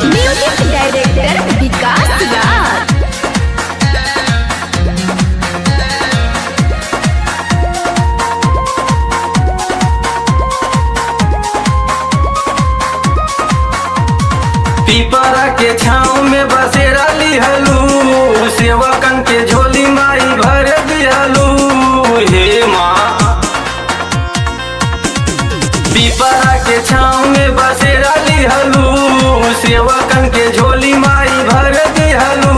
Music director विकास राज। पीपरा के छाँव में बसेरा लिहलू, सेवकन के झोली माई भर दिहलू। हे माँ, पीपरा के छाँव में बसेरा लिहलू, सेवकन के झोली माई भर दिहलू।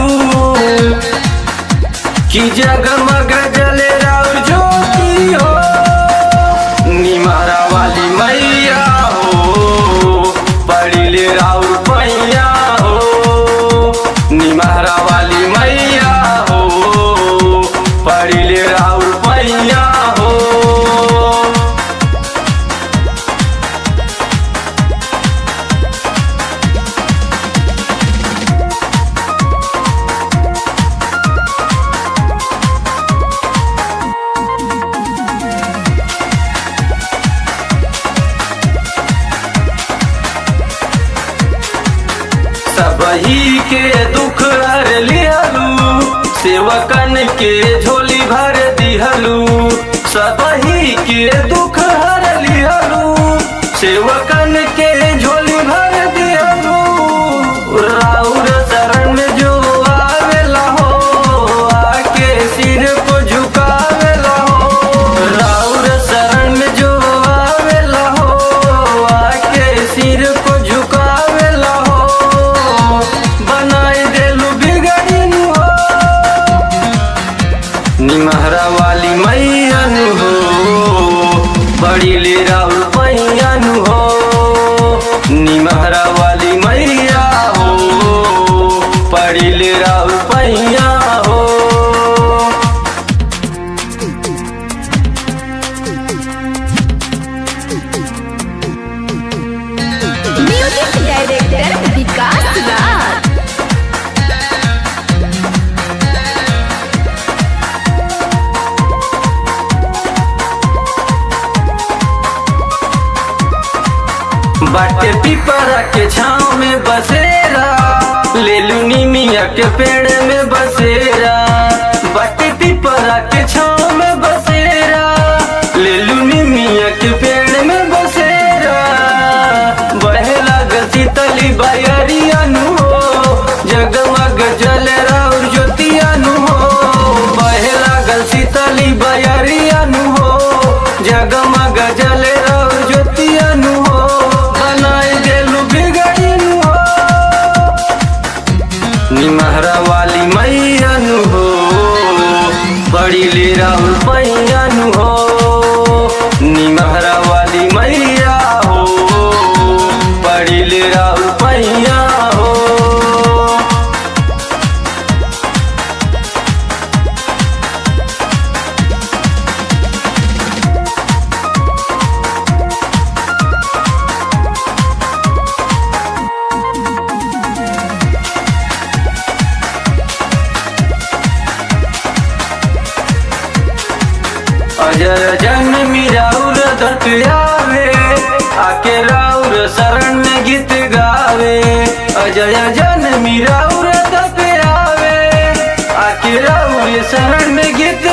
कि जगमग जले राउर ज्योति हो, निमारा वाली मैया हो, पड़िले राउर पैया हो। निमारा वाली मैया हो, पड़िले राउर पैया हो। सबही के दुख हर लिहलू, सेवकन के झोली भर दिहलू। सबही के दुख हर लिहलू, सेवकन के झोली भर दिहलू। राउर शरण में जो आवेला हो, आके सिर को झुकावेला हो। राउर शरण में जो आवेला हो, आके सिर को झुकावेला हो। बनाई देलू बिगड़ीन हो, निमहरा वाली मैयन हो, बड़ी ले राउर पैयन हो। निमहरा वाली मैया हो, बड़ी ले राउर पैया हो। म्यूजिक डायरेक्टर विकास राज। बाटे पीपरा के छाँव में बसेरा, लेलू निमिया के पेड़ में बसेरा। बाटे पीपरा के छाँव में बसेरा, लेलू निमिया के पेड़ में बसेरा। बहे लागल शीतली बयरिया नु हो, जगमग जल राउर ज्योतिया नु हो। बहे लागल शीतली बयरिया नु हो, जगमग जल राउर ज्योतिया नु हो। निमहरा वाली मैयन हो, बड़ी ले राउर पैयन हो। निमहरा वाली मैया हो, बड़ी ले राउर पैया हो। अजर जन्मी राउर दत आवे, आके राउर शरण में गीत गावे। अजय जन्मी राउर दत आवे, आके राउर शरण में गीत